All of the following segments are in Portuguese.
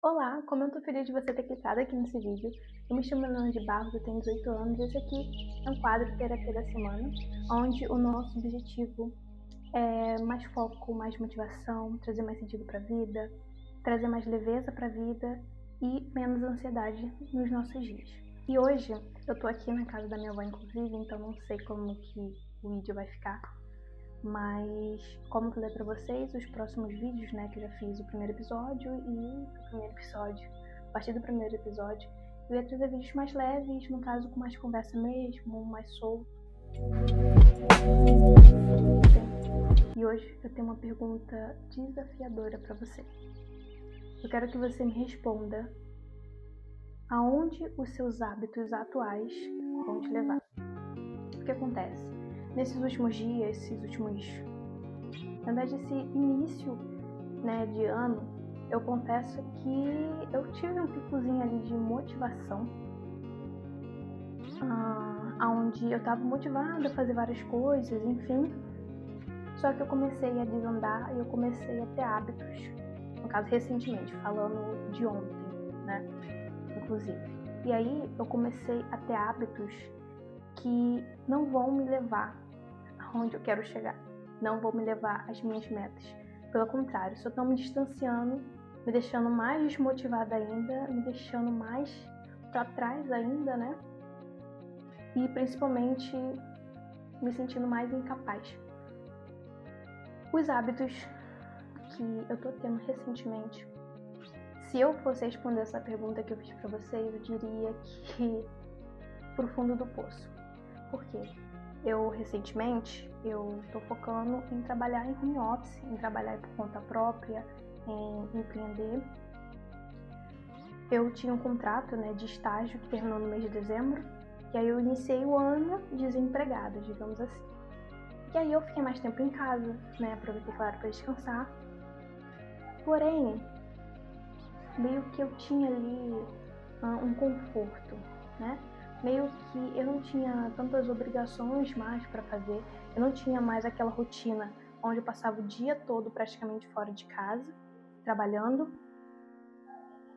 Olá, como eu tô feliz de você ter clicado aqui nesse vídeo. Eu me chamo Helena de Barros, eu tenho 18 anos e esse aqui é um quadro Terapia da Semana, onde o nosso objetivo é mais foco, mais motivação, trazer mais sentido para a vida, trazer mais leveza para a vida e menos ansiedade nos nossos dias. E hoje eu tô aqui na casa da minha avó, inclusive, então não sei como que o vídeo vai ficar, mas como eu falei pra vocês, os próximos vídeos, né, que eu já fiz o primeiro episódio a partir do primeiro episódio, eu ia trazer vídeos mais leves, no caso com mais conversa mesmo, mais solto. E hoje eu tenho uma pergunta desafiadora pra você. Eu quero que você me responda aonde os seus hábitos atuais vão te levar. O que acontece? Nesses últimos dias, na verdade, esse início, né, de ano, eu confesso que eu tive um picozinho ali de motivação, onde eu estava motivada a fazer várias coisas, enfim. Só que eu comecei a desandar e eu comecei a ter hábitos, no caso recentemente, falando de ontem, né, inclusive. E aí eu comecei a ter hábitos que não vão me levar aonde eu quero chegar, não vão me levar às minhas metas. Pelo contrário, só estão me distanciando, me deixando mais desmotivada ainda, me deixando mais para trás ainda, né? E principalmente me sentindo mais incapaz. Os hábitos que eu tô tendo recentemente, se eu fosse responder essa pergunta que eu fiz para vocês, eu diria que pro fundo do poço. Por quê? Recentemente, eu tô focando em trabalhar em home office, em trabalhar por conta própria, em empreender. Eu tinha um contrato, né, de estágio que terminou no mês de dezembro, e aí eu iniciei o ano desempregada, digamos assim. E aí eu fiquei mais tempo em casa, né, aproveitei, claro, para descansar. Porém, meio que eu tinha ali um conforto, né? Meio que eu não tinha tantas obrigações mais para fazer, eu não tinha mais aquela rotina onde eu passava o dia todo praticamente fora de casa, trabalhando.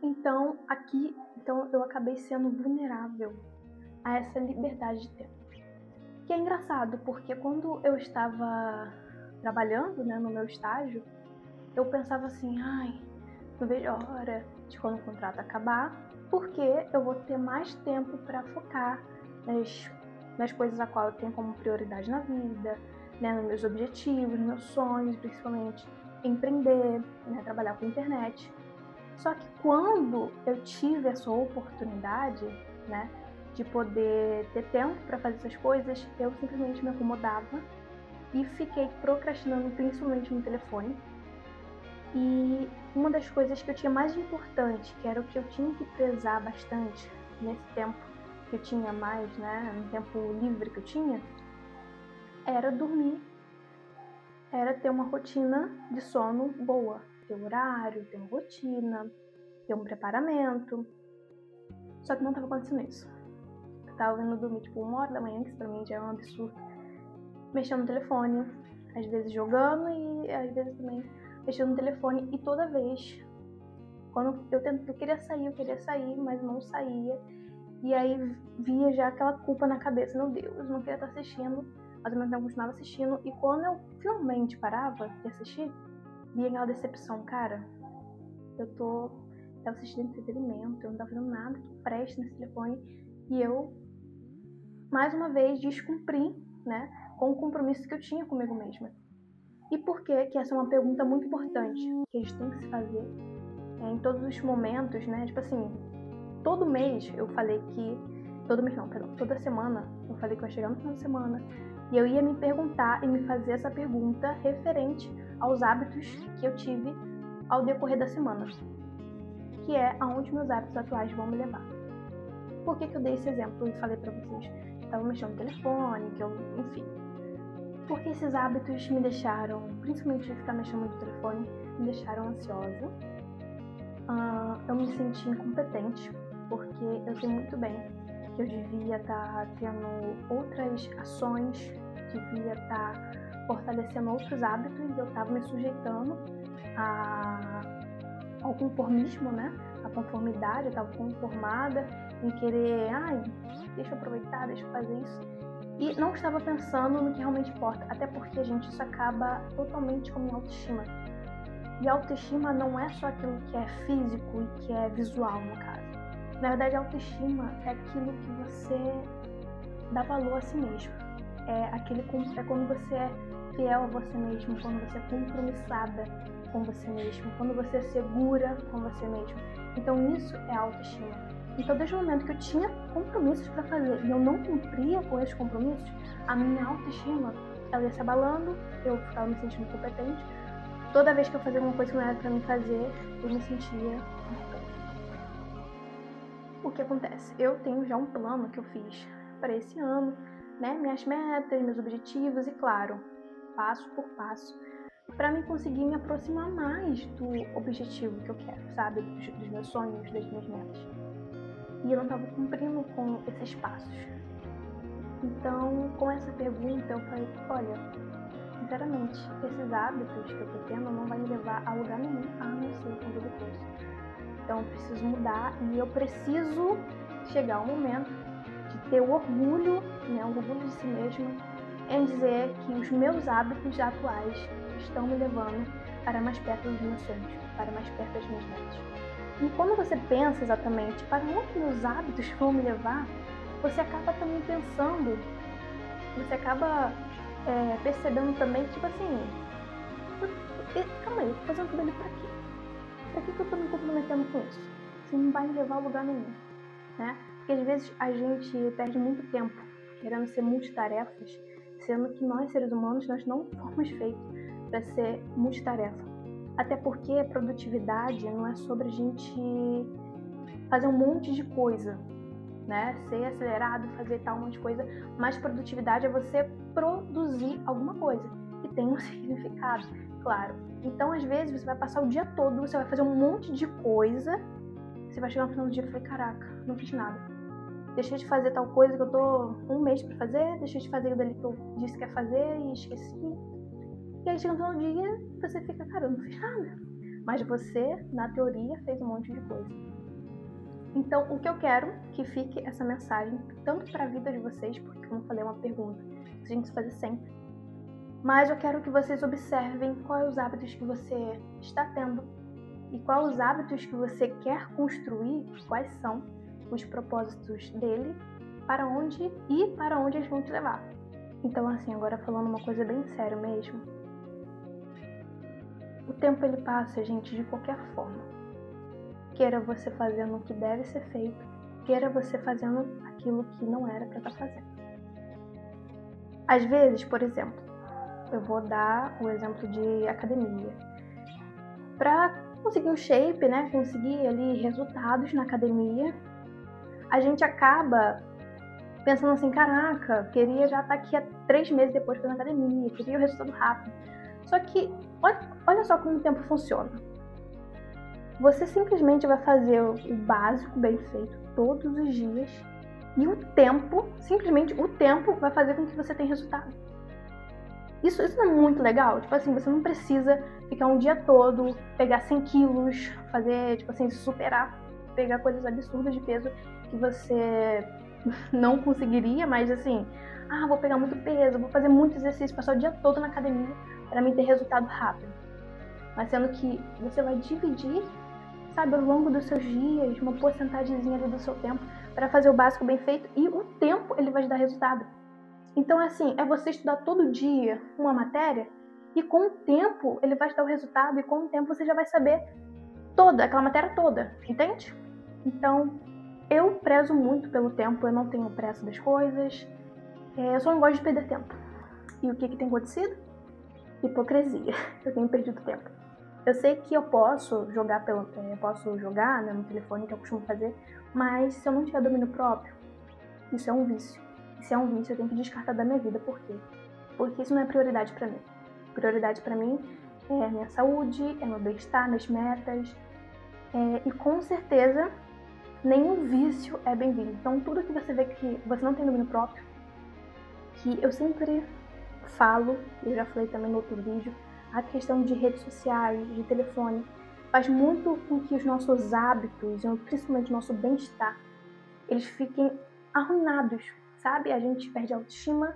Então eu acabei sendo vulnerável a essa liberdade de tempo. Que é engraçado, porque quando eu estava trabalhando, né, no meu estágio, eu pensava assim, não vejo a hora de quando o contrato acabar, porque eu vou ter mais tempo para focar nas coisas a qual eu tenho como prioridade na vida, né, nos meus objetivos, nos meus sonhos, principalmente empreender, né, trabalhar com internet. Só que quando eu tive essa oportunidade, né, de poder ter tempo para fazer essas coisas, eu simplesmente me acomodava e fiquei procrastinando, principalmente no telefone. E uma das coisas que eu tinha mais importante, que era o que eu tinha que prezar bastante nesse tempo que eu tinha mais, né, no tempo livre que eu tinha, era dormir, era ter uma rotina de sono boa, ter um horário, ter uma rotina, ter um preparamento. Só que não estava acontecendo isso. Eu tava indo dormir tipo 1h da manhã, que isso pra mim já é um absurdo, mexendo no telefone, às vezes jogando e às vezes também mexendo no telefone, e toda vez quando eu queria sair, mas não saía. E aí via já aquela culpa na cabeça, meu Deus, eu não queria estar assistindo, mas ao mesmo tempo eu continuava assistindo. E quando eu finalmente parava de assistir, via aquela decepção, cara, eu tava assistindo entretenimento, eu não tava fazendo nada que preste nesse telefone, e eu, mais uma vez, descumpri, né, com o compromisso que eu tinha comigo mesma. E por que essa é uma pergunta muito importante, que a gente tem que se fazer em todos os momentos, né? Tipo assim, todo mês eu falei que... Toda semana eu falei que eu ia chegar no final de semana e eu ia me perguntar e me fazer essa pergunta referente aos hábitos que eu tive ao decorrer da semana, que é aonde meus hábitos atuais vão me levar. Por que eu dei esse exemplo e falei pra vocês que eu tava mexendo no telefone, enfim... Porque esses hábitos me deixaram, principalmente de ficar mexendo no telefone, me deixaram ansiosa. Eu me senti incompetente, porque eu sei muito bem que eu devia estar tendo outras ações, devia estar fortalecendo outros hábitos, eu estava me sujeitando ao conformismo, né, conformidade, eu estava conformada em querer, deixa eu aproveitar, deixa eu fazer isso. E não estava pensando no que realmente importa, até porque, gente, isso acaba totalmente com a minha autoestima. E a autoestima não é só aquilo que é físico e que é visual, no caso. Na verdade, a autoestima é aquilo que você dá valor a si mesmo. É quando você é fiel a você mesmo, quando você é compromissada com você mesmo, quando você é segura com você mesmo. Então isso é autoestima. Então desde o momento que eu tinha compromissos para fazer e eu não cumpria com esses compromissos, a minha autoestima ela ia se abalando, eu ficava me sentindo incompetente. Toda vez que eu fazia alguma coisa que não era para mim fazer, eu me sentia impotente. O que acontece? Eu tenho já um plano que eu fiz para esse ano, né? Minhas metas, meus objetivos e, claro, passo por passo, para mim conseguir me aproximar mais do objetivo que eu quero, sabe? Dos meus sonhos, das minhas metas. E eu não estava cumprindo com esses passos. Então, com essa pergunta, eu falei, olha, sinceramente, esses hábitos que eu tô tendo não vai me levar a lugar nenhum, a não ser o fundo do poço. Então, eu preciso mudar e eu preciso chegar ao momento de ter o orgulho, né, o orgulho de si mesma, em dizer que os meus hábitos atuais estão me levando para mais perto dos meus sonhos, para mais perto das minhas metas. E quando você pensa exatamente para onde meus hábitos vão me levar, você acaba também pensando, você acaba percebendo também, tipo assim, calma aí, eu tô fazendo tudo ali pra quê? Pra que eu tô me comprometendo com isso? Isso não vai me levar a lugar nenhum, né? Porque às vezes a gente perde muito tempo querendo ser multitarefas, sendo que nós, seres humanos, nós não fomos feitos para ser multitarefa. Até porque a produtividade não é sobre a gente fazer um monte de coisa, né? Ser acelerado, fazer tal um monte de coisa, mas produtividade é você produzir alguma coisa que tem um significado, claro. Então, às vezes, você vai passar o dia todo, você vai fazer um monte de coisa, você vai chegar no final do dia e falar, caraca, não fiz nada. Deixei de fazer tal coisa que eu tô um mês pra fazer, deixei de fazer o dali que eu disse que ia fazer e esqueci. E aí chega no final do dia, você fica, cara, eu não fiz nada. Mas você, na teoria, fez um monte de coisa. Então, o que eu quero que fique essa mensagem, tanto para a vida de vocês, porque como eu falei, é uma pergunta que a gente faz sempre, mas eu quero que vocês observem quais os hábitos que você está tendo e quais os hábitos que você quer construir, quais são os propósitos dele, para onde eles vão te levar. Então, assim, agora falando uma coisa bem séria mesmo, o tempo ele passa, gente, de qualquer forma. Queira você fazendo o que deve ser feito, queira você fazendo aquilo que não era para estar fazendo. Às vezes, por exemplo, eu vou dar o exemplo de academia. Para conseguir um shape, né, conseguir ali resultados na academia, a gente acaba pensando assim, caraca, queria já estar aqui há 3 meses depois fazendo academia, queria o resultado rápido. Só que, olha só como o tempo funciona. Você simplesmente vai fazer o básico bem feito todos os dias e simplesmente o tempo vai fazer com que você tenha resultado. Isso não é muito legal? Tipo assim, você não precisa ficar um dia todo, pegar 100 quilos, fazer, tipo assim, superar, pegar coisas absurdas de peso que você não conseguiria, mas assim, vou pegar muito peso, vou fazer muito exercício, passar o dia todo na academia para mim ter resultado rápido. Mas sendo que você vai dividir, sabe, ao longo dos seus dias, uma porcentagemzinha ali do seu tempo para fazer o básico bem feito e o tempo ele vai te dar resultado. Então, assim, é você estudar todo dia uma matéria e com o tempo ele vai te dar o resultado e com o tempo você já vai saber aquela matéria toda, entende? Então, eu prezo muito pelo tempo, eu não tenho pressa das coisas, eu só não gosto de perder tempo. E o que tem acontecido? Hipocrisia. Eu tenho perdido tempo. Eu sei que eu posso jogar né, no telefone, que eu costumo fazer, mas se eu não tiver domínio próprio, isso é um vício. E se é um vício, eu tenho que descartar da minha vida. Por quê? Porque isso não é prioridade pra mim. Prioridade pra mim é a minha saúde, é meu bem-estar, minhas metas. E com certeza, nenhum vício é bem-vindo. Então, tudo que você vê que você não tem domínio próprio, que eu sempre falo, eu já falei também no outro vídeo, a questão de redes sociais, de telefone. faz muito com que os nossos hábitos, principalmente o nosso bem-estar, eles fiquem arruinados, sabe? A gente perde a autoestima,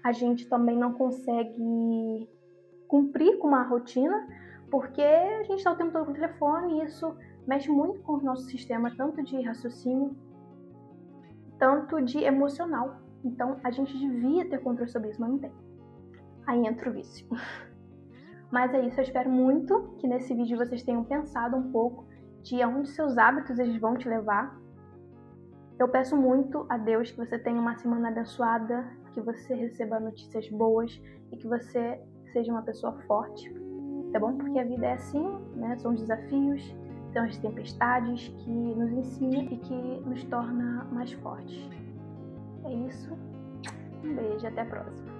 a gente também não consegue cumprir com uma rotina, porque a gente está o tempo todo com o telefone e isso mexe muito com o nosso sistema, tanto de raciocínio, tanto de emocional. Então, a gente devia ter controle sobre isso, mas não tem. Aí entra o vício. Mas é isso, eu espero muito que nesse vídeo vocês tenham pensado um pouco de aonde seus hábitos eles vão te levar. Eu peço muito a Deus que você tenha uma semana abençoada, que você receba notícias boas e que você seja uma pessoa forte, tá bom? Porque a vida é assim, né? São os desafios, são as tempestades que nos ensinam e que nos torna mais fortes. É isso. Um beijo, até a próxima.